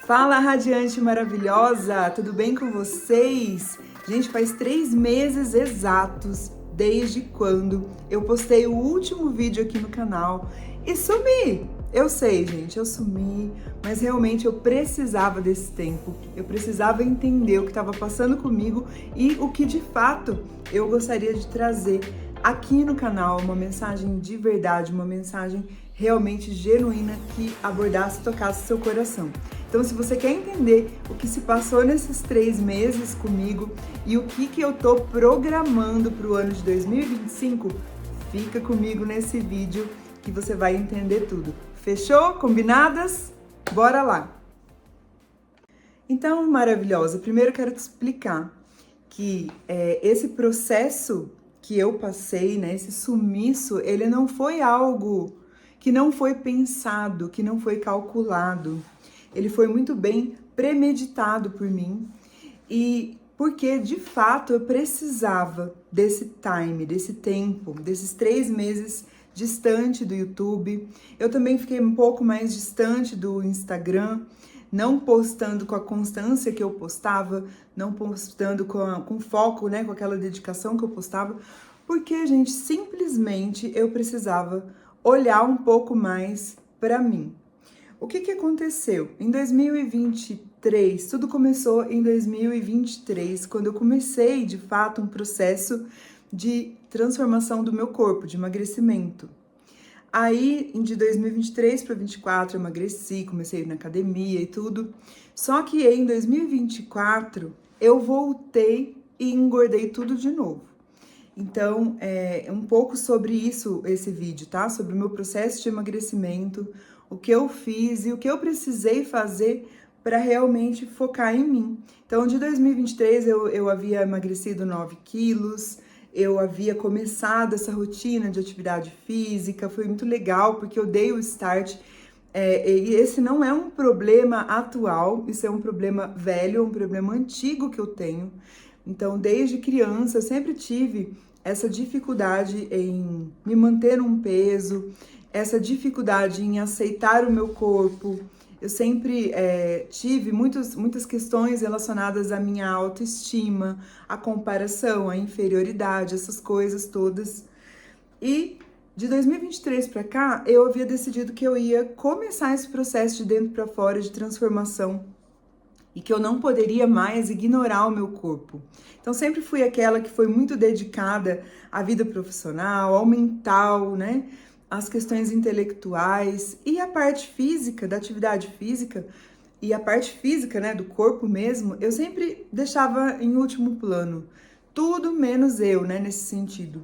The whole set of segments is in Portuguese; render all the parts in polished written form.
Fala, radiante maravilhosa! Tudo bem com vocês? Gente, faz 3 meses exatos desde quando eu postei o último vídeo aqui no canal e sumi! Eu sei, gente, eu sumi, mas realmente eu precisava desse tempo. Eu precisava entender o que estava passando comigo e o que de fato eu gostaria de trazer aqui no canal, uma mensagem de verdade, uma mensagem realmente genuína que abordasse e tocasse seu coração. Então, se você quer entender o que se passou nesses 3 meses comigo e o que eu tô programando para o ano de 2025, fica comigo nesse vídeo que você vai entender tudo. Fechou? Combinadas? Bora lá! Então, maravilhosa, primeiro eu quero te explicar que esse processo que eu passei, né, esse sumiço, ele não foi algo que não foi pensado, que não foi calculado. Ele foi muito bem premeditado por mim e porque, de fato, eu precisava desse time, desse tempo, desses 3 meses distante do YouTube. Eu também fiquei um pouco mais distante do Instagram, não postando com a constância que eu postava, não postando com foco, né, com aquela dedicação que eu postava, porque, gente, simplesmente eu precisava olhar um pouco mais para mim. O que aconteceu? Em 2023, tudo começou em 2023, quando eu comecei, de fato, um processo de transformação do meu corpo, de emagrecimento. Aí, de 2023 para 2024, eu emagreci, comecei a ir na academia e tudo. Só que em 2024, eu voltei e engordei tudo de novo. Então, é um pouco sobre isso esse vídeo, tá? Sobre o meu processo de emagrecimento, o que eu fiz e o que eu precisei fazer para realmente focar em mim. Então, de 2023, eu havia emagrecido 9 quilos, eu havia começado essa rotina de atividade física, foi muito legal porque eu dei o start. E esse não é um problema atual, isso é um problema velho, um problema antigo que eu tenho. Então, desde criança, eu sempre tive essa dificuldade em me manter num peso, essa dificuldade em aceitar o meu corpo. Eu sempre tive muitas questões relacionadas à minha autoestima, à comparação, à inferioridade, essas coisas todas. E de 2023 para cá, eu havia decidido que eu ia começar esse processo de dentro para fora de transformação e que eu não poderia mais ignorar o meu corpo. Então sempre fui aquela que foi muito dedicada à vida profissional, ao mental, né? Às questões intelectuais e a parte física, da atividade física e a parte física, né, do corpo mesmo, eu sempre deixava em último plano. Tudo menos eu, né, nesse sentido.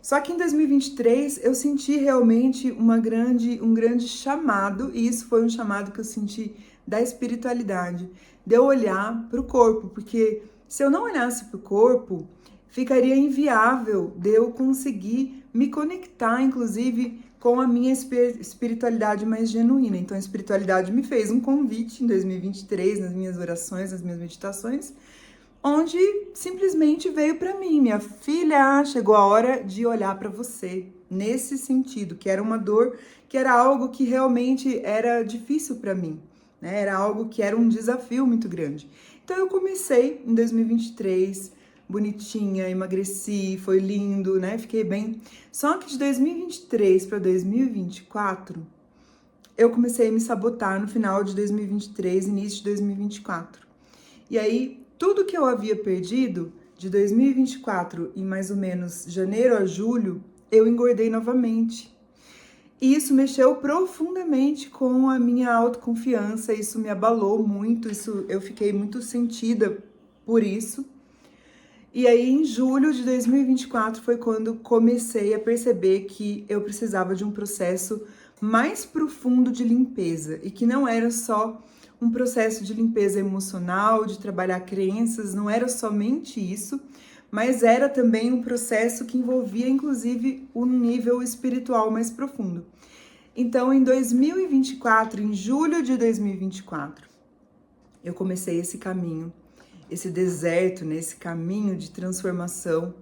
Só que em 2023 eu senti realmente um grande chamado, e isso foi um chamado que eu senti da espiritualidade, de eu olhar para o corpo, porque se eu não olhasse para o corpo, ficaria inviável de eu conseguir me conectar, inclusive, com a minha espiritualidade mais genuína. Então a espiritualidade me fez um convite em 2023, nas minhas orações, nas minhas meditações, onde simplesmente veio para mim, minha filha, chegou a hora de olhar para você, nesse sentido, que era uma dor, que era algo que realmente era difícil para mim, né? Era algo que era um desafio muito grande. Então eu comecei em 2023, bonitinha, emagreci, foi lindo, né? Fiquei bem. Só que de 2023 para 2024, eu comecei a me sabotar no final de 2023, início de 2024. E aí, tudo que eu havia perdido de 2024, em mais ou menos janeiro a julho, eu engordei novamente. E isso mexeu profundamente com a minha autoconfiança, isso me abalou muito, eu fiquei muito sentida por isso. E aí, em julho de 2024, foi quando comecei a perceber que eu precisava de um processo mais profundo de limpeza e que não era só um processo de limpeza emocional, de trabalhar crenças, não era somente isso, mas era também um processo que envolvia, inclusive, um nível espiritual mais profundo. Então, em 2024, em julho de 2024, eu comecei esse caminho, esse deserto, nesse caminho de transformação,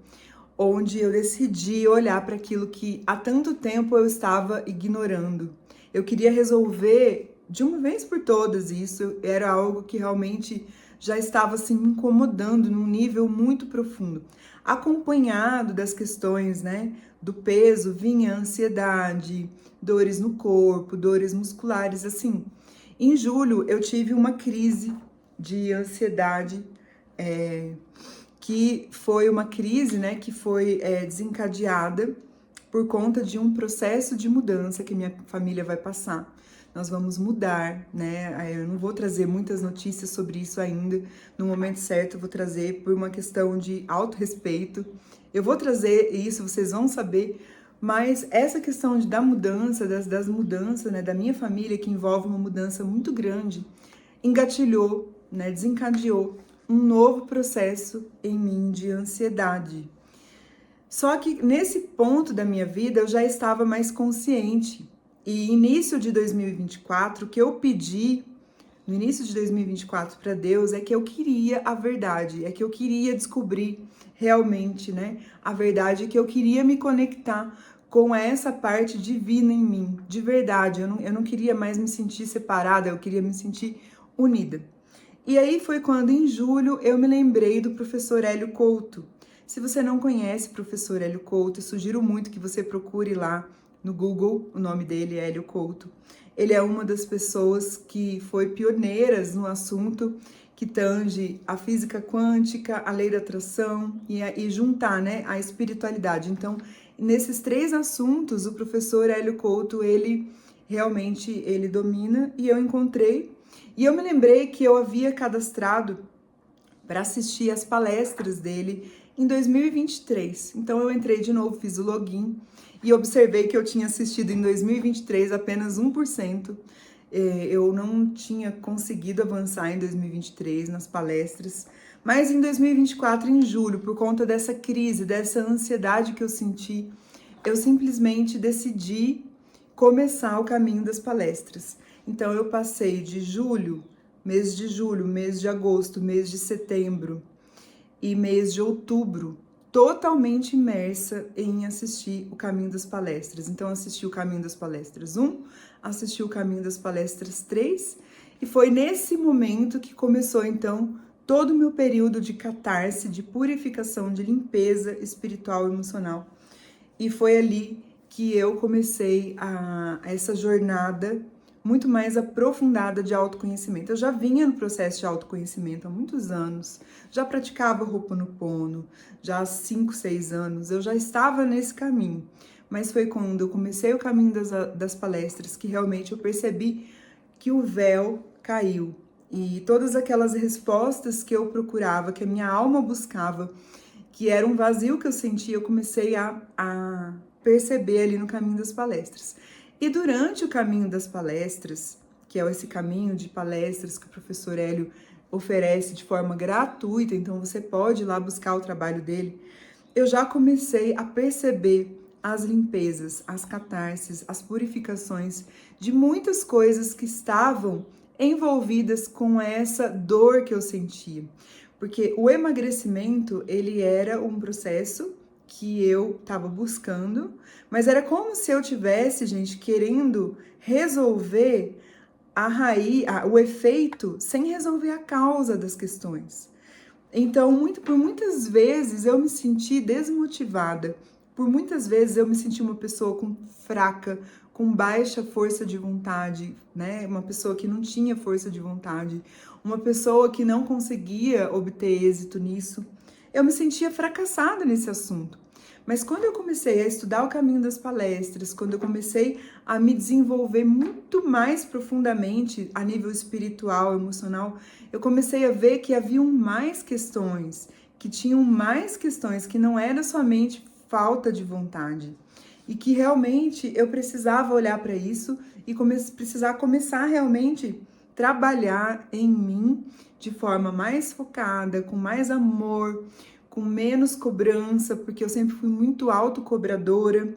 onde eu decidi olhar para aquilo que há tanto tempo eu estava ignorando. Eu queria resolver de uma vez por todas isso. Era algo que realmente já estava assim me incomodando num nível muito profundo. Acompanhado das questões, né, do peso, vinha ansiedade, dores no corpo, dores musculares, assim. Em julho eu tive uma crise de ansiedade, que foi uma crise, né, que foi desencadeada por conta de um processo de mudança que minha família vai passar. Nós vamos mudar, né? Eu não vou trazer muitas notícias sobre isso ainda. No momento certo, eu vou trazer por uma questão de autorrespeito. Eu vou trazer isso, vocês vão saber. Mas essa questão da mudança, das mudanças, né, da minha família, que envolve uma mudança muito grande, engatilhou, né, desencadeou um novo processo em mim de ansiedade. Só que nesse ponto da minha vida eu já estava mais consciente. E início de 2024, o que eu pedi no início de 2024 para Deus é que eu queria a verdade, é que eu queria descobrir realmente, né, a verdade, que eu queria me conectar com essa parte divina em mim, de verdade. Eu não queria mais me sentir separada, eu queria me sentir unida. E aí foi quando, em julho, eu me lembrei do professor Hélio Couto. Se você não conhece o professor Hélio Couto, eu sugiro muito que você procure lá no Google, o nome dele é Hélio Couto. Ele é uma das pessoas que foi pioneiras no assunto que tange a física quântica, a lei da atração e juntar, né, a espiritualidade. Então, nesses três assuntos, o professor Hélio Couto, ele realmente ele domina, e eu encontrei. E eu me lembrei que eu havia cadastrado para assistir as palestras dele em 2023. Então eu entrei de novo, fiz o login e observei que eu tinha assistido em 2023 apenas 1%. Eu não tinha conseguido avançar em 2023 nas palestras, mas em 2024, em julho, por conta dessa crise, dessa ansiedade que eu senti, eu simplesmente decidi começar o caminho das palestras. Então eu passei de julho, mês de agosto, mês de setembro e mês de outubro totalmente imersa em assistir o Caminho das Palestras. Então assisti o Caminho das Palestras 1, assisti o Caminho das Palestras 3, e foi nesse momento que começou então todo o meu período de catarse, de purificação, de limpeza espiritual e emocional. E foi ali que eu comecei essa jornada muito mais aprofundada de autoconhecimento. Eu já vinha no processo de autoconhecimento há muitos anos, já praticava Ho'oponopono, já há 5, 6 anos, eu já estava nesse caminho. Mas foi quando eu comecei o caminho das palestras que realmente eu percebi que o véu caiu. E todas aquelas respostas que eu procurava, que a minha alma buscava, que era um vazio que eu sentia, eu comecei a perceber ali no caminho das palestras. E durante o caminho das palestras, que é esse caminho de palestras que o professor Hélio oferece de forma gratuita, então você pode ir lá buscar o trabalho dele, eu já comecei a perceber as limpezas, as catarses, as purificações de muitas coisas que estavam envolvidas com essa dor que eu sentia. Porque o emagrecimento, ele era um processo que eu estava buscando, mas era como se eu tivesse, gente, querendo resolver a raiz, o efeito, sem resolver a causa das questões. Então, por muitas vezes eu me senti desmotivada, por muitas vezes eu me senti uma pessoa fraca, com baixa força de vontade, né? Uma pessoa que não tinha força de vontade, uma pessoa que não conseguia obter êxito nisso. Eu me sentia fracassada nesse assunto. Mas quando eu comecei a estudar o caminho das palestras, quando eu comecei a me desenvolver muito mais profundamente a nível espiritual, emocional, eu comecei a ver que haviam mais questões, que tinham mais questões, que não era somente falta de vontade. E que realmente eu precisava olhar para isso e precisar começar a realmente trabalhar em mim de forma mais focada, com mais amor, com menos cobrança, porque eu sempre fui muito autocobradora.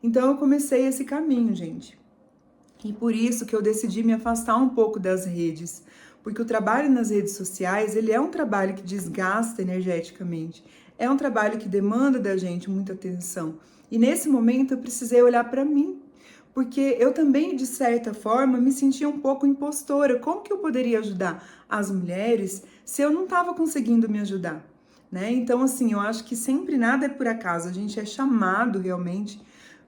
Então eu comecei esse caminho, gente. E por isso que eu decidi me afastar um pouco das redes, porque o trabalho nas redes sociais, ele é um trabalho que desgasta energeticamente, é um trabalho que demanda da gente muita atenção. E nesse momento eu precisei olhar para mim, porque eu também, de certa forma, me sentia um pouco impostora. Como que eu poderia ajudar as mulheres se eu não estava conseguindo me ajudar? Né? Então, assim, eu acho que sempre nada é por acaso, a gente é chamado realmente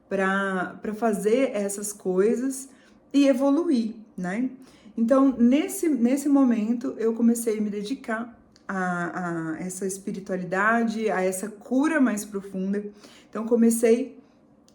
para fazer essas coisas e evoluir, né? Então, nesse momento, eu comecei a me dedicar a essa espiritualidade, a essa cura mais profunda. Então, comecei,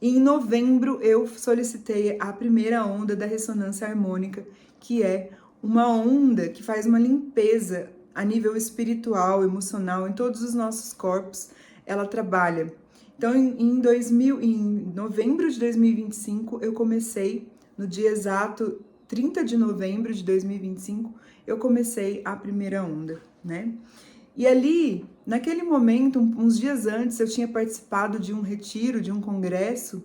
em novembro, eu solicitei a primeira onda da ressonância harmônica, que é uma onda que faz uma limpeza a nível espiritual, emocional, em todos os nossos corpos. Ela trabalha. Então, em novembro de 2025, eu comecei, no dia exato 30 de novembro de 2025, eu comecei a primeira onda, né? E ali, naquele momento, uns dias antes, eu tinha participado de um retiro, de um congresso.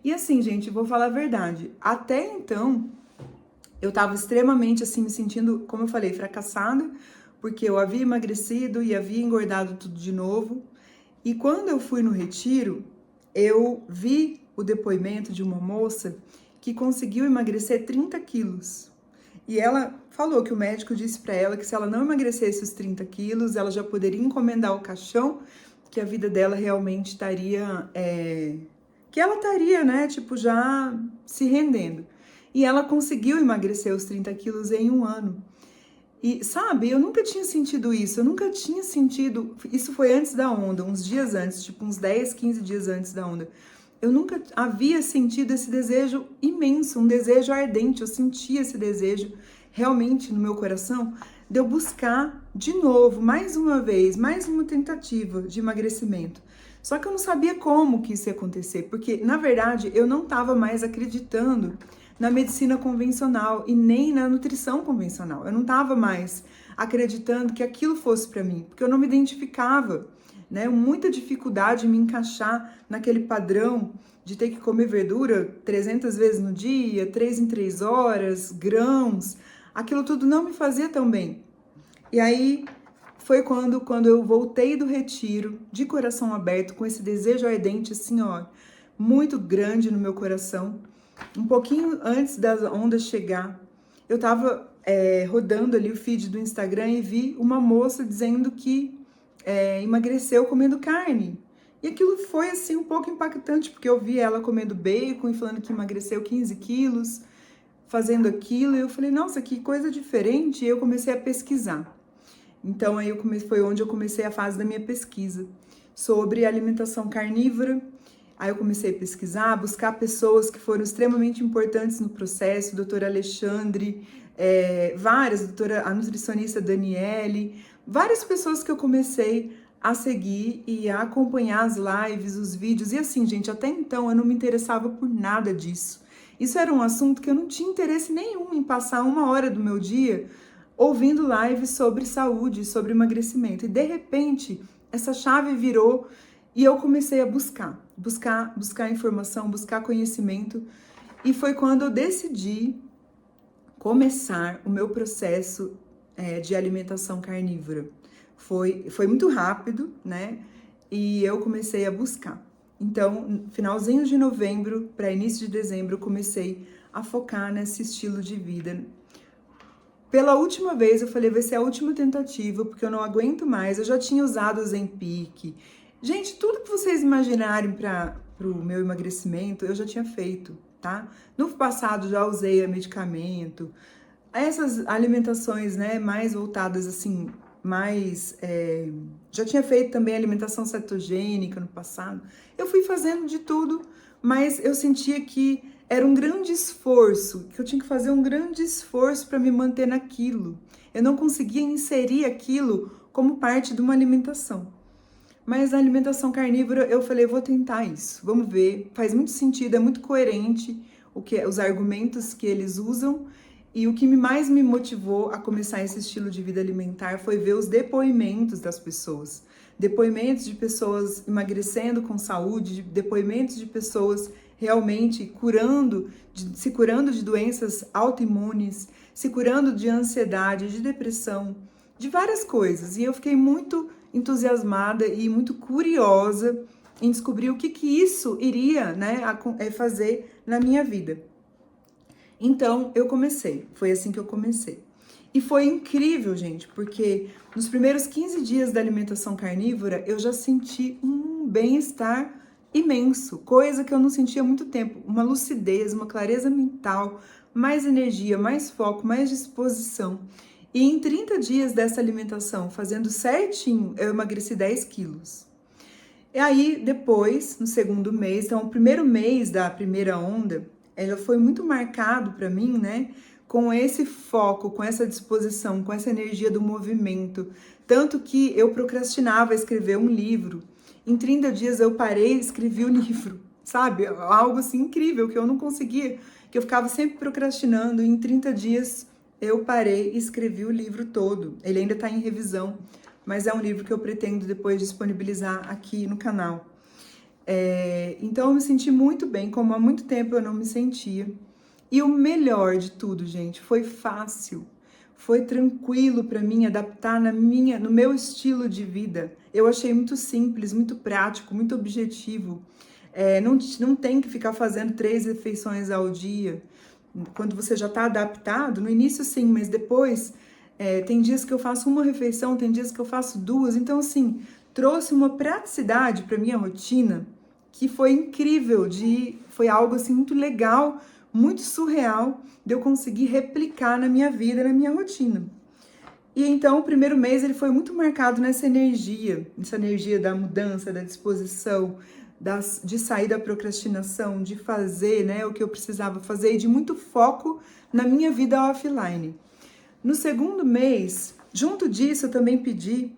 E assim, gente, vou falar a verdade. Até então, eu estava extremamente, assim, me sentindo, como eu falei, fracassada, porque eu havia emagrecido e havia engordado tudo de novo. E quando eu fui no retiro, eu vi o depoimento de uma moça que conseguiu emagrecer 30 quilos. E ela falou que o médico disse para ela que se ela não emagrecesse os 30 quilos, ela já poderia encomendar o caixão, que a vida dela realmente estaria, que ela estaria, né, tipo, já se rendendo. E ela conseguiu emagrecer os 30 quilos em um ano. E, sabe, eu nunca tinha sentido isso, eu nunca tinha sentido, isso foi antes da onda, uns dias antes, tipo uns 10, 15 dias antes da onda. Eu nunca havia sentido esse desejo imenso, um desejo ardente, eu sentia esse desejo realmente no meu coração de eu buscar de novo, mais uma vez, mais uma tentativa de emagrecimento. Só que eu não sabia como que isso ia acontecer, porque, na verdade, eu não estava mais acreditando na medicina convencional e nem na nutrição convencional. Eu não estava mais acreditando que aquilo fosse para mim, porque eu não me identificava, né? Muita dificuldade em me encaixar naquele padrão de ter que comer verdura 300 vezes no dia, 3 em 3 horas, grãos. Aquilo tudo não me fazia tão bem. E aí foi quando eu voltei do retiro, de coração aberto, com esse desejo ardente, assim, ó, muito grande no meu coração. Um pouquinho antes das ondas chegar, eu tava rodando ali o feed do Instagram e vi uma moça dizendo que emagreceu comendo carne. E aquilo foi, assim, um pouco impactante, porque eu vi ela comendo bacon e falando que emagreceu 15 quilos, fazendo aquilo, e eu falei, nossa, que coisa diferente, e eu comecei a pesquisar. Então, aí foi onde eu comecei a fase da minha pesquisa sobre alimentação carnívora. Aí eu comecei a pesquisar, buscar pessoas que foram extremamente importantes no processo, doutora Alexandre, a nutricionista Daniele, várias pessoas que eu comecei a seguir e a acompanhar as lives, os vídeos. E assim, gente, até então eu não me interessava por nada disso. Isso era um assunto que eu não tinha interesse nenhum em passar uma hora do meu dia ouvindo lives sobre saúde, sobre emagrecimento. E de repente, essa chave virou e eu comecei a buscar informação, buscar conhecimento. E foi quando eu decidi começar o meu processo de alimentação carnívora. Foi muito rápido, né? E eu comecei a buscar. Então, finalzinho de novembro para início de dezembro, eu comecei a focar nesse estilo de vida. Pela última vez, eu falei, vai ser a última tentativa, porque eu não aguento mais. Eu já tinha usado o Ozempic. Gente, tudo que vocês imaginarem para o meu emagrecimento, eu já tinha feito, tá? No passado, já usei medicamento. Essas alimentações, né, mais voltadas, assim, já tinha feito também alimentação cetogênica no passado. Eu fui fazendo de tudo, mas eu sentia que era um grande esforço, que eu tinha que fazer um grande esforço para me manter naquilo. Eu não conseguia inserir aquilo como parte de uma alimentação. Mas na alimentação carnívora eu falei, vou tentar isso, vamos ver. Faz muito sentido, é muito coerente os argumentos que eles usam. E o que mais me motivou a começar esse estilo de vida alimentar foi ver os depoimentos das pessoas. Depoimentos de pessoas emagrecendo com saúde, depoimentos de pessoas realmente se curando de doenças autoimunes, se curando de ansiedade, de depressão, de várias coisas. E eu fiquei muito entusiasmada e muito curiosa em descobrir o que isso iria, né, fazer na minha vida. Então, eu comecei. Foi assim que eu comecei. E foi incrível, gente, porque nos primeiros 15 dias da alimentação carnívora, eu já senti um bem-estar imenso, coisa que eu não sentia há muito tempo. Uma lucidez, uma clareza mental, mais energia, mais foco, mais disposição. E em 30 dias dessa alimentação, fazendo certinho, eu emagreci 10 quilos. E aí, depois, no segundo mês, então, o primeiro mês da primeira onda, ela foi muito marcado para mim, né? Com esse foco, com essa disposição, com essa energia do movimento. Tanto que eu procrastinava escrever um livro. Em 30 dias eu parei e escrevi o livro, sabe? Algo assim incrível que eu não conseguia, que eu ficava sempre procrastinando. E em 30 dias eu parei e escrevi o livro todo. Ele ainda está em revisão, mas é um livro que eu pretendo depois disponibilizar aqui no canal. Então eu me senti muito bem, como há muito tempo eu não me sentia. E o melhor de tudo, gente, foi fácil. Foi tranquilo para mim adaptar no meu estilo de vida. Eu achei muito simples, muito prático, muito objetivo. Não tem que ficar fazendo 3 refeições ao dia. Quando você já está adaptado, no início sim, mas depois tem dias que eu faço uma refeição, tem dias que eu faço 2. Então, assim, trouxe uma praticidade para minha rotina que foi incrível, foi algo assim muito legal, muito surreal de eu conseguir replicar na minha vida, na minha rotina. E então o primeiro mês ele foi muito marcado nessa energia da mudança, da disposição, de sair da procrastinação, de fazer, né, o que eu precisava fazer e de muito foco na minha vida offline. No segundo mês, junto disso eu também pedi,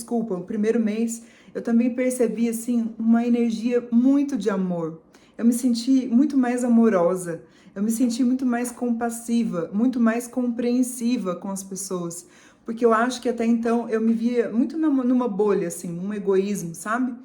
o primeiro mês eu também percebi assim uma energia muito de amor. Eu me senti muito mais amorosa, eu me senti muito mais compassiva, muito mais compreensiva com as pessoas, porque eu acho que até então eu me via muito numa bolha, assim, um egoísmo, sabe?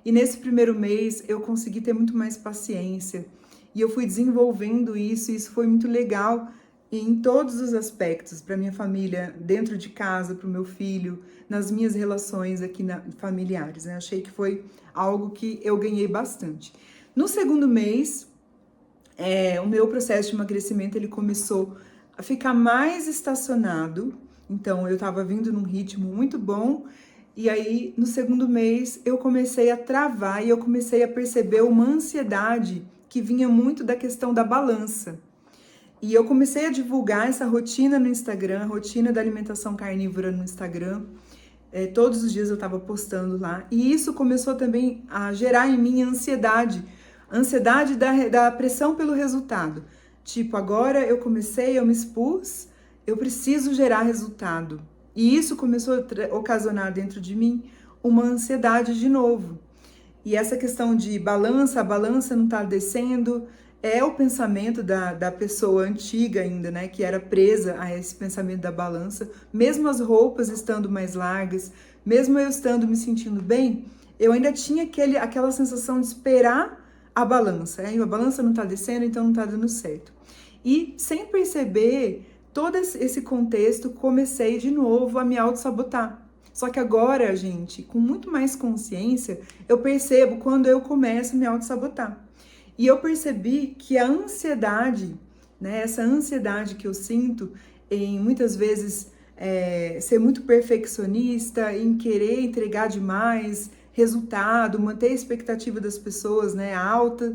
E nesse primeiro mês eu consegui ter muito mais paciência e eu fui desenvolvendo isso, e isso foi muito legal em todos os aspectos, para minha família, dentro de casa, para o meu filho, nas minhas relações aqui familiares, né? Achei que foi algo que eu ganhei bastante. No segundo mês, o meu processo de emagrecimento ele começou a ficar mais estacionado. Então, eu estava vindo num ritmo muito bom. E aí, no segundo mês, eu comecei a travar e eu comecei a perceber uma ansiedade que vinha muito da questão da balança. E eu comecei a divulgar essa rotina no Instagram, a rotina da alimentação carnívora no Instagram. Todos os dias eu estava postando lá. E isso começou também a gerar em mim ansiedade da pressão pelo resultado. Tipo, agora eu comecei, eu me expus, eu preciso gerar resultado. E isso começou a ocasionar dentro de mim uma ansiedade de novo. E essa questão de a balança não está descendo, é o pensamento da pessoa antiga ainda, né? Que era presa a esse pensamento da balança. Mesmo as roupas estando mais largas, mesmo eu estando me sentindo bem, eu ainda tinha aquela sensação de esperar a balança. A balança não está descendo, então não está dando certo. E sem perceber todo esse contexto, comecei de novo a me auto-sabotar. Só que agora, gente, com muito mais consciência, eu percebo quando eu começo a me auto-sabotar. E eu percebi que a ansiedade, né, essa ansiedade que eu sinto em muitas vezes ser muito perfeccionista, em querer entregar demais resultado, manter a expectativa das pessoas, né, alta,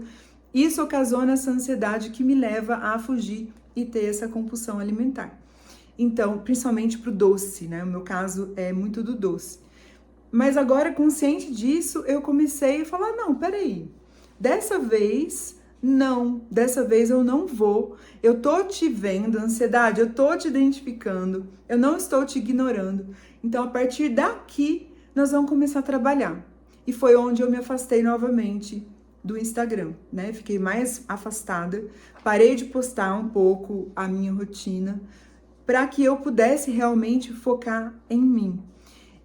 isso ocasiona essa ansiedade que me leva a fugir e ter essa compulsão alimentar. Então, principalmente pro doce, né? O meu caso é muito do doce. Mas agora, consciente disso, eu comecei a falar, não, peraí, dessa vez eu não vou, eu tô te vendo, ansiedade, eu tô te identificando, eu não estou te ignorando. Então, a partir daqui, nós vamos começar a trabalhar. E foi onde eu me afastei novamente do Instagram, né? Fiquei mais afastada, parei de postar um pouco a minha rotina para que eu pudesse realmente focar em mim.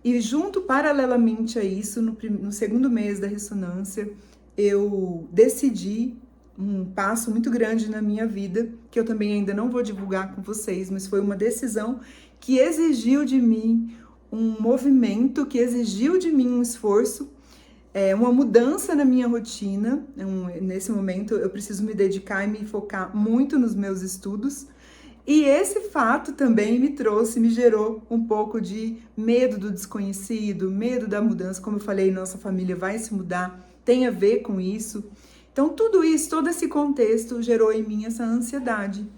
E junto, paralelamente a isso, no segundo mês da ressonância, eu decidi um passo muito grande na minha vida, que eu também ainda não vou divulgar com vocês, mas foi uma decisão que exigiu de mim um movimento, que exigiu de mim um esforço, uma mudança na minha rotina. Nesse momento eu preciso me dedicar e me focar muito nos meus estudos. E esse fato também me gerou um pouco de medo do desconhecido, medo da mudança. Como eu falei, nossa família vai se mudar, tem a ver com isso. Então tudo isso, todo esse contexto gerou em mim essa ansiedade.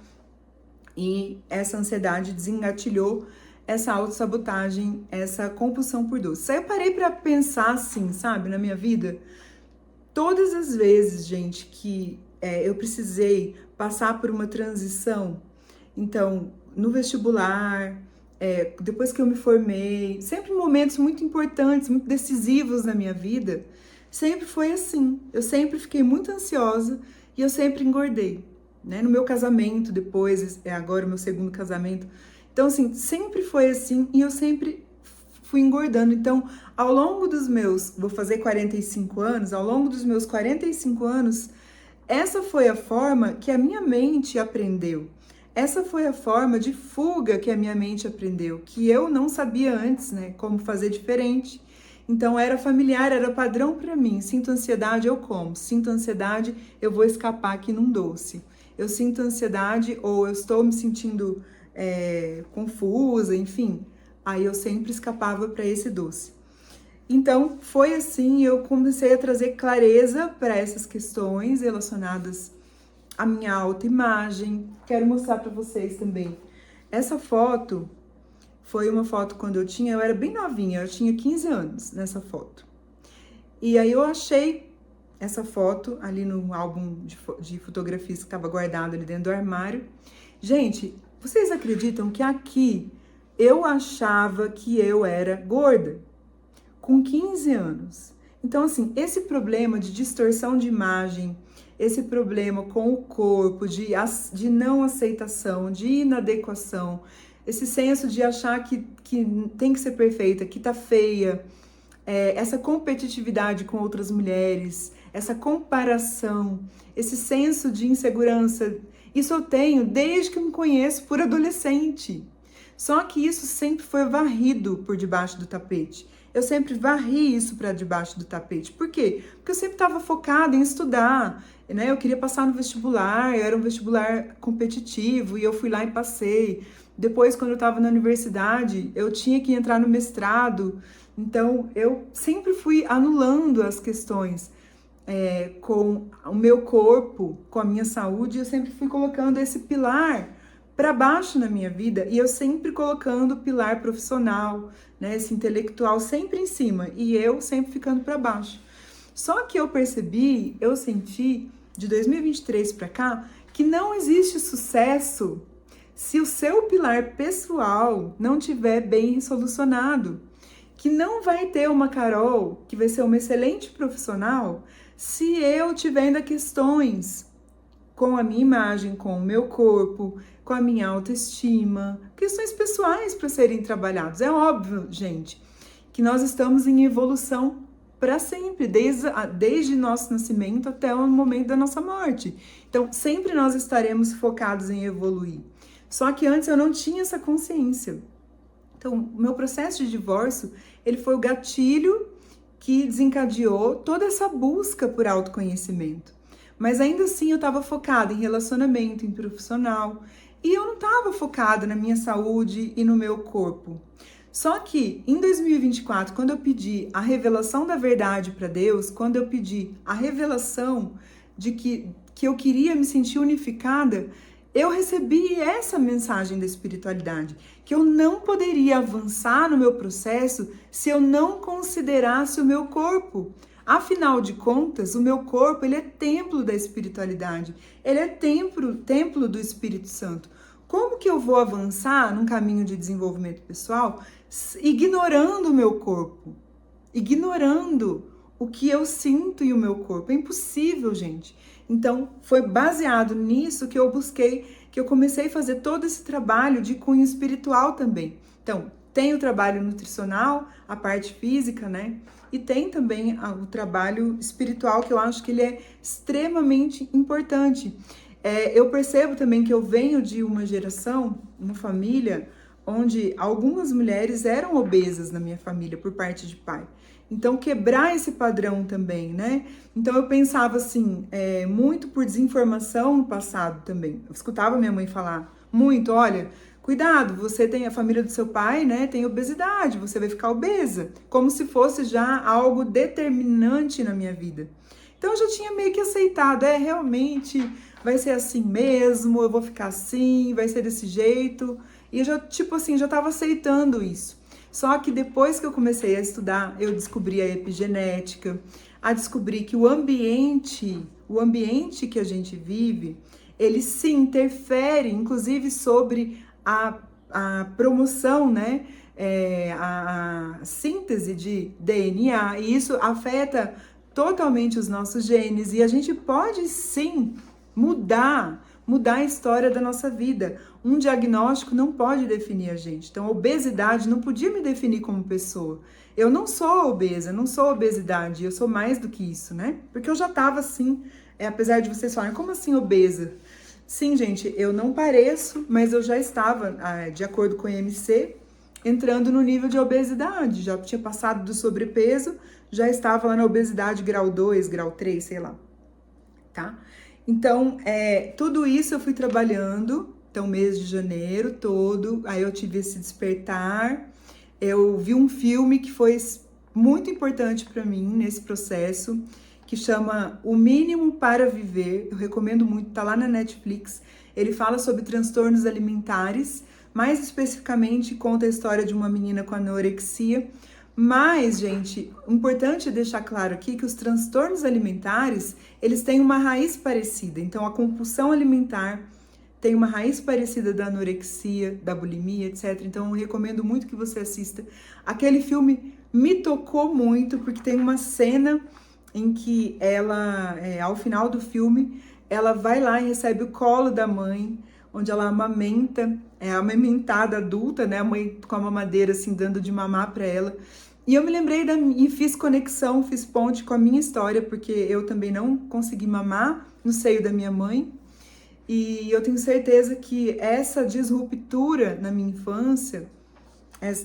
E essa ansiedade desengatilhou essa autossabotagem, essa compulsão por doce. Aí eu parei para pensar assim, sabe, na minha vida, todas as vezes, gente, que eu precisei passar por uma transição, então, no vestibular, depois que eu me formei, sempre momentos muito importantes, muito decisivos na minha vida, sempre foi assim. Eu sempre fiquei muito ansiosa e eu sempre engordei, né? No meu casamento, depois, agora o meu segundo casamento. Então, assim, sempre foi assim e eu sempre fui engordando. Então, ao longo dos meus, vou fazer 45 anos, ao longo dos meus 45 anos, essa foi a forma que a minha mente aprendeu. Essa foi a forma de fuga que a minha mente aprendeu, que eu não sabia antes, né, como fazer diferente. Então era familiar, era padrão para mim. Sinto ansiedade, eu como. Sinto ansiedade, eu vou escapar aqui num doce. Eu sinto ansiedade ou eu estou me sentindo confusa, enfim. Aí eu sempre escapava para esse doce. Então foi assim, eu comecei a trazer clareza para essas questões relacionadas à minha autoimagem. Quero mostrar para vocês também. Essa foto foi uma foto quando eu era bem novinha, eu tinha 15 anos nessa foto. E aí eu achei essa foto ali no álbum de fotografias que estava guardado ali dentro do armário. Gente, vocês acreditam que aqui eu achava que eu era gorda? Com 15 anos. Então, assim, esse problema de distorção de imagem, esse problema com o corpo, de não aceitação, de inadequação, esse senso de achar que tem que ser perfeita, que tá feia, essa competitividade com outras mulheres, essa comparação, esse senso de insegurança, isso eu tenho desde que eu me conheço por adolescente. Só que isso sempre foi varrido por debaixo do tapete. Eu sempre varri isso para debaixo do tapete. Por quê? Porque eu sempre estava focada em estudar, né? Eu queria passar no vestibular, era um vestibular competitivo e eu fui lá e passei. Depois, quando eu estava na universidade, eu tinha que entrar no mestrado. Então, eu sempre fui anulando as questões com o meu corpo, com a minha saúde. Eu sempre fui colocando esse pilar para baixo na minha vida e eu sempre colocando o pilar profissional, né, esse intelectual sempre em cima e eu sempre ficando para baixo. Só que eu senti de 2023 para cá que não existe sucesso se o seu pilar pessoal não tiver bem solucionado, que não vai ter uma Carol que vai ser uma excelente profissional se eu tiver ainda questões com a minha imagem, com o meu corpo, com a minha autoestima, questões pessoais para serem trabalhadas. É óbvio, gente, que nós estamos em evolução para sempre, desde nosso nascimento até o momento da nossa morte. Então, sempre nós estaremos focados em evoluir. Só que antes eu não tinha essa consciência. Então, o meu processo de divórcio, ele foi o gatilho que desencadeou toda essa busca por autoconhecimento. Mas ainda assim eu estava focada em relacionamento, em profissional, e eu não estava focada na minha saúde e no meu corpo. Só que em 2024, quando eu pedi a revelação da verdade para Deus, quando eu pedi a revelação de que eu queria me sentir unificada, eu recebi essa mensagem da espiritualidade, que eu não poderia avançar no meu processo se eu não considerasse o meu corpo. Afinal de contas, o meu corpo, ele é templo da espiritualidade, ele é templo do Espírito Santo. Como que eu vou avançar num caminho de desenvolvimento pessoal ignorando o meu corpo? Ignorando o que eu sinto e o meu corpo? É impossível, gente. Então, foi baseado nisso que eu busquei, que eu comecei a fazer todo esse trabalho de cunho espiritual também. Então, tem o trabalho nutricional, a parte física, né? E tem também o trabalho espiritual, que eu acho que ele é extremamente importante. Eu percebo também que eu venho de uma geração, uma família, onde algumas mulheres eram obesas na minha família por parte de pai. Então, quebrar esse padrão também, né? Então, eu pensava assim, muito por desinformação no passado também. Eu escutava minha mãe falar muito, olha, cuidado, você tem a família do seu pai, né? Tem obesidade, você vai ficar obesa. Como se fosse já algo determinante na minha vida. Então, eu já tinha meio que aceitado, realmente vai ser assim mesmo, eu vou ficar assim, vai ser desse jeito. E eu já, tipo assim, já tava aceitando isso. Só que depois que eu comecei a estudar, eu descobri a epigenética, a descobrir que o ambiente que a gente vive, ele sim interfere, inclusive, sobre a promoção, né? A síntese de DNA, e isso afeta totalmente os nossos genes, e a gente pode sim mudar a história da nossa vida. Um diagnóstico não pode definir a gente. Então, a obesidade não podia me definir como pessoa. Eu não sou obesa, não sou obesidade, eu sou mais do que isso, né? Porque eu já tava assim, apesar de vocês falarem, como assim obesa? Sim, gente, eu não pareço, mas eu já estava, de acordo com o IMC, entrando no nível de obesidade. Já tinha passado do sobrepeso, já estava lá na obesidade grau 2, grau 3, sei lá, tá? Então, tudo isso eu fui trabalhando, então mês de janeiro todo, aí eu tive esse despertar, eu vi um filme que foi muito importante para mim nesse processo, que chama O Mínimo para Viver, eu recomendo muito, tá lá na Netflix, ele fala sobre transtornos alimentares, mais especificamente conta a história de uma menina com anorexia. Mas, gente, importante deixar claro aqui que os transtornos alimentares, eles têm uma raiz parecida. Então, a compulsão alimentar tem uma raiz parecida da anorexia, da bulimia, etc. Então, eu recomendo muito que você assista. Aquele filme me tocou muito, porque tem uma cena em que ela, ao final do filme, ela vai lá e recebe o colo da mãe, onde ela amamenta, amamentada adulta, né? A mãe com a mamadeira, assim, dando de mamar para ela. E eu me lembrei e fiz conexão, fiz ponte com a minha história, porque eu também não consegui mamar no seio da minha mãe. E eu tenho certeza que essa disruptura na minha infância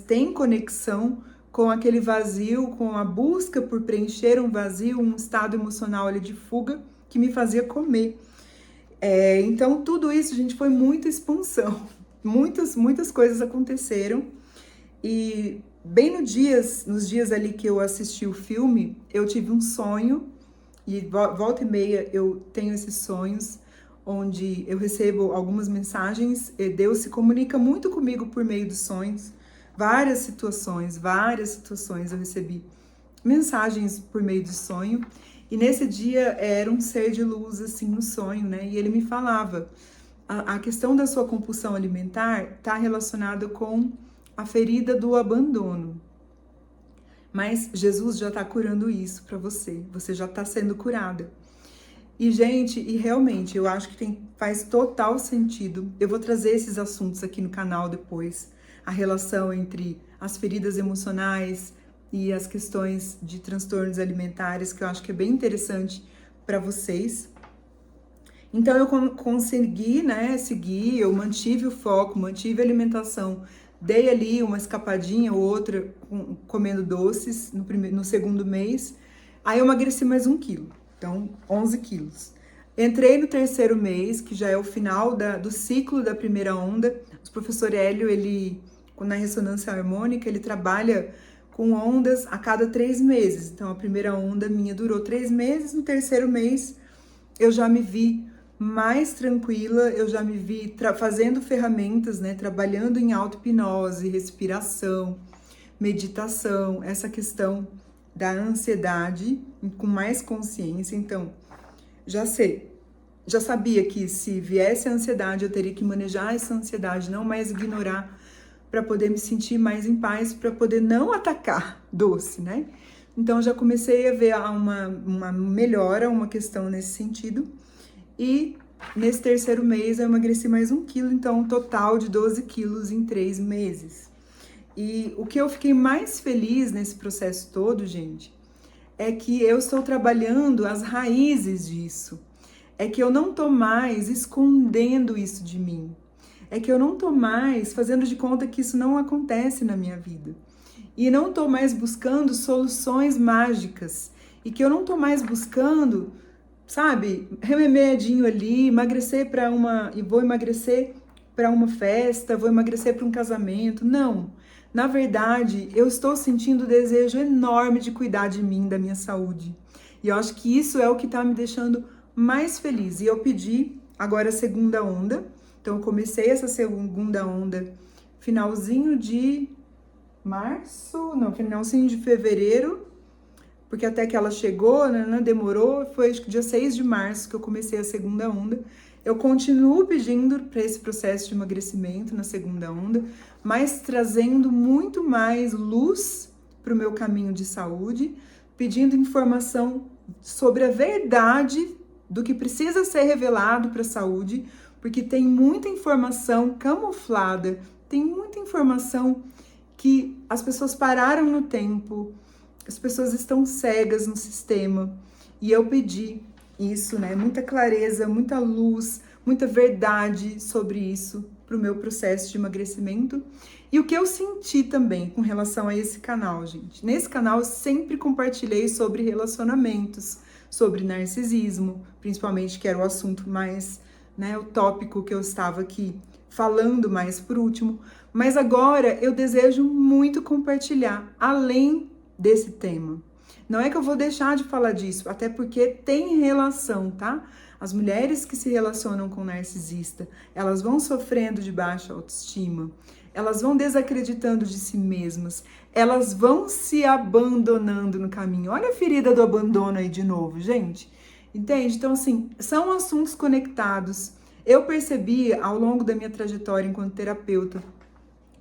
tem conexão com aquele vazio, com a busca por preencher um vazio, um estado emocional ali de fuga que me fazia comer. Então, tudo isso, gente, foi muita expansão. Muitas coisas aconteceram. E bem nos dias ali que eu assisti o filme, eu tive um sonho, e volta e meia eu tenho esses sonhos, onde eu recebo algumas mensagens, e Deus se comunica muito comigo por meio dos sonhos, várias situações eu recebi mensagens por meio do sonho, e nesse dia era um ser de luz, assim, no sonho, né, e ele me falava, a questão da sua compulsão alimentar está relacionada com a ferida do abandono. Mas Jesus já está curando isso para você. Você já está sendo curada. E, gente, e realmente, eu acho que faz total sentido. Eu vou trazer esses assuntos aqui no canal depois. A relação entre as feridas emocionais e as questões de transtornos alimentares, que eu acho que é bem interessante para vocês. Então, eu consegui, né, seguir, eu mantive o foco, mantive a alimentação. Dei ali uma escapadinha ou outra comendo doces no segundo mês. Aí eu emagreci mais 1 quilo, então 11 quilos. Entrei no terceiro mês, que já é o final do ciclo da primeira onda. O professor Hélio, ele, na ressonância harmônica, ele trabalha com ondas a cada 3 meses. Então a primeira onda minha durou 3 meses, no terceiro mês eu já me vi mais tranquila, eu já me vi fazendo ferramentas, né, trabalhando em auto-hipnose, respiração, meditação, essa questão da ansiedade com mais consciência. Então, já sabia que se viesse a ansiedade, eu teria que manejar essa ansiedade, não mais ignorar, para poder me sentir mais em paz, para poder não atacar doce, né? Então, já comecei a ver uma melhora, uma questão nesse sentido. E nesse terceiro mês eu emagreci mais 1 quilo, então um total de 12 quilos em 3 meses. E o que eu fiquei mais feliz nesse processo todo, gente, é que eu estou trabalhando as raízes disso. É que eu não tô mais escondendo isso de mim. é que eu não tô mais fazendo de conta que isso não acontece na minha vida. E não tô mais buscando soluções mágicas. E que eu não tô mais buscando, sabe, remedinho ali, emagrecer para uma... E vou emagrecer para uma festa, vou emagrecer para um casamento. Não. Na verdade, eu estou sentindo o desejo enorme de cuidar de mim, da minha saúde. E eu acho que isso é o que tá me deixando mais feliz. E eu pedi agora a segunda onda. Então, eu comecei essa segunda onda finalzinho de março, não, finalzinho de fevereiro, porque até que ela chegou, né, demorou, foi acho que dia 6 de março que eu comecei a segunda onda. Eu continuo pedindo para esse processo de emagrecimento na segunda onda, mas trazendo muito mais luz para o meu caminho de saúde, pedindo informação sobre a verdade do que precisa ser revelado para a saúde, porque tem muita informação camuflada, tem muita informação que as pessoas pararam no tempo, as pessoas estão cegas no sistema, e eu pedi isso, né? Muita clareza, muita luz, muita verdade sobre isso para o meu processo de emagrecimento. E o que eu senti também com relação a esse canal, gente. Nesse canal eu sempre compartilhei sobre relacionamentos, sobre narcisismo, principalmente, que era o assunto mais, né, o tópico que eu estava aqui falando mais por último. Mas agora eu desejo muito compartilhar, além desse tema. Não é que eu vou deixar de falar disso, até porque tem relação, tá? As mulheres que se relacionam com narcisista, elas vão sofrendo de baixa autoestima, elas vão desacreditando de si mesmas, elas vão se abandonando no caminho. Olha a ferida do abandono aí de novo, gente. Entende? Então, assim, são assuntos conectados. Eu percebi ao longo da minha trajetória enquanto terapeuta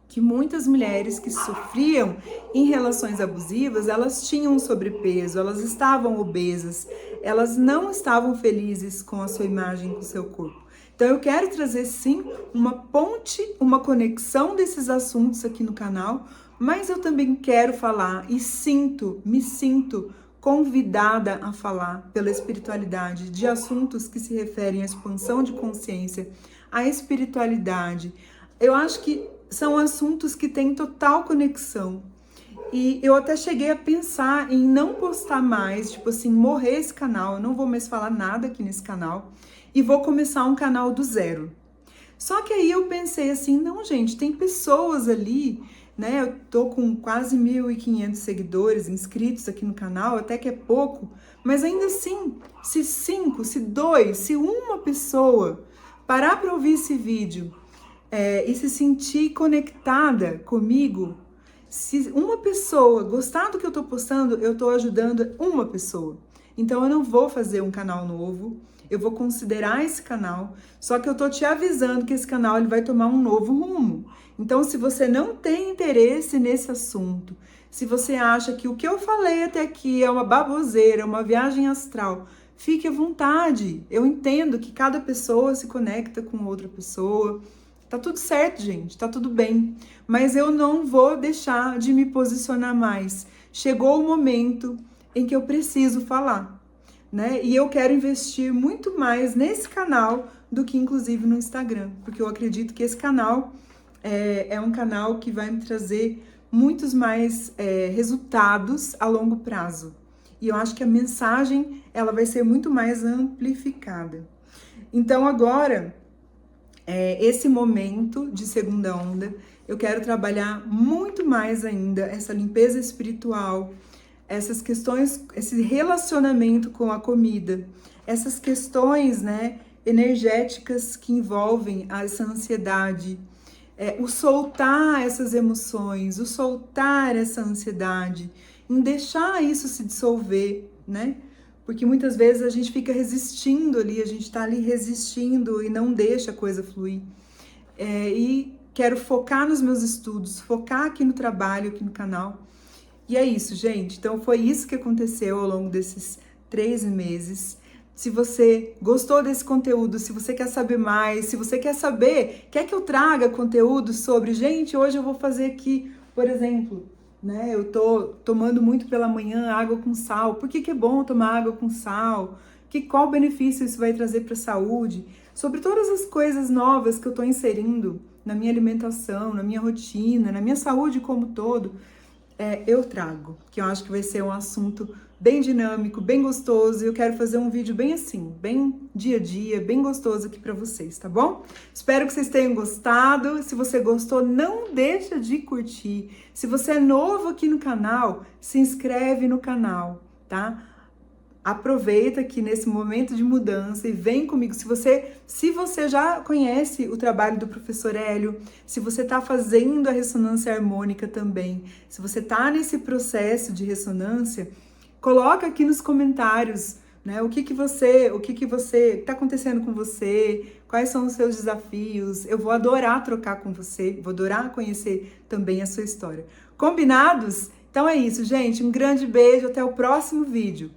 que muitas mulheres que sofriam em relações abusivas, elas tinham sobrepeso, elas estavam obesas, elas não estavam felizes com a sua imagem, com o seu corpo. Então eu quero trazer sim uma ponte, uma conexão desses assuntos aqui no canal, mas eu também quero falar e me sinto convidada a falar pela espiritualidade de assuntos que se referem à expansão de consciência, à espiritualidade. Eu acho que são assuntos que têm total conexão. E eu até cheguei a pensar em não postar mais, tipo assim, morrer esse canal, eu não vou mais falar nada aqui nesse canal e vou começar um canal do zero. Só que aí eu pensei assim, não, gente, tem pessoas ali, né? Eu tô com quase 1.500 seguidores inscritos aqui no canal, até que é pouco, mas ainda assim, se 5, se 2, se uma pessoa parar para ouvir esse vídeo e se sentir conectada comigo, se uma pessoa gostar do que eu tô postando, eu tô ajudando uma pessoa. Então eu não vou fazer um canal novo, eu vou considerar esse canal, só que eu tô te avisando que esse canal ele vai tomar um novo rumo. Então se você não tem interesse nesse assunto, se você acha que o que eu falei até aqui é uma baboseira, uma viagem astral, fique à vontade. Eu entendo que cada pessoa se conecta com outra pessoa. Tá tudo certo, gente, tá tudo bem. Mas eu não vou deixar de me posicionar mais. Chegou o momento em que eu preciso falar, né? E eu quero investir muito mais nesse canal do que, inclusive, no Instagram. Porque eu acredito que esse canal é um canal que vai me trazer muitos mais resultados a longo prazo. E eu acho que a mensagem, ela vai ser muito mais amplificada. Então, agora... esse momento de segunda onda, eu quero trabalhar muito mais ainda essa limpeza espiritual, essas questões, esse relacionamento com a comida, essas questões, né, energéticas que envolvem essa ansiedade, o soltar essas emoções, o soltar essa ansiedade, em deixar isso se dissolver, né? Porque muitas vezes a gente fica resistindo ali, a gente tá ali resistindo e não deixa a coisa fluir. E quero focar nos meus estudos, focar aqui no trabalho, aqui no canal. E é isso, gente. Então foi isso que aconteceu ao longo desses 3 meses. Se você gostou desse conteúdo, se você quer saber mais, se você quer saber, quer que eu traga conteúdo sobre... Gente, hoje eu vou fazer aqui, por exemplo... né? Eu tô tomando muito pela manhã água com sal. Por que é bom tomar água com sal? Qual benefício isso vai trazer para a saúde? sobre todas as coisas novas que eu estou inserindo na minha alimentação, na minha rotina, na minha saúde como todo, eu trago, que eu acho que vai ser um assunto bem dinâmico, bem gostoso, e eu quero fazer um vídeo bem assim, bem dia a dia, bem gostoso aqui para vocês, tá bom? Espero que vocês tenham gostado. Se você gostou, não deixa de curtir. Se você é novo aqui no canal, se inscreve no canal, tá? Aproveita aqui nesse momento de mudança e vem comigo. Se você já conhece o trabalho do professor Hélio, se você está fazendo a ressonância harmônica também, se você está nesse processo de ressonância, coloca aqui nos comentários, né, o que está acontecendo com você, quais são os seus desafios. Eu vou adorar trocar com você, vou adorar conhecer também a sua história. Combinados? Então é isso, gente. Um grande beijo, até o próximo vídeo.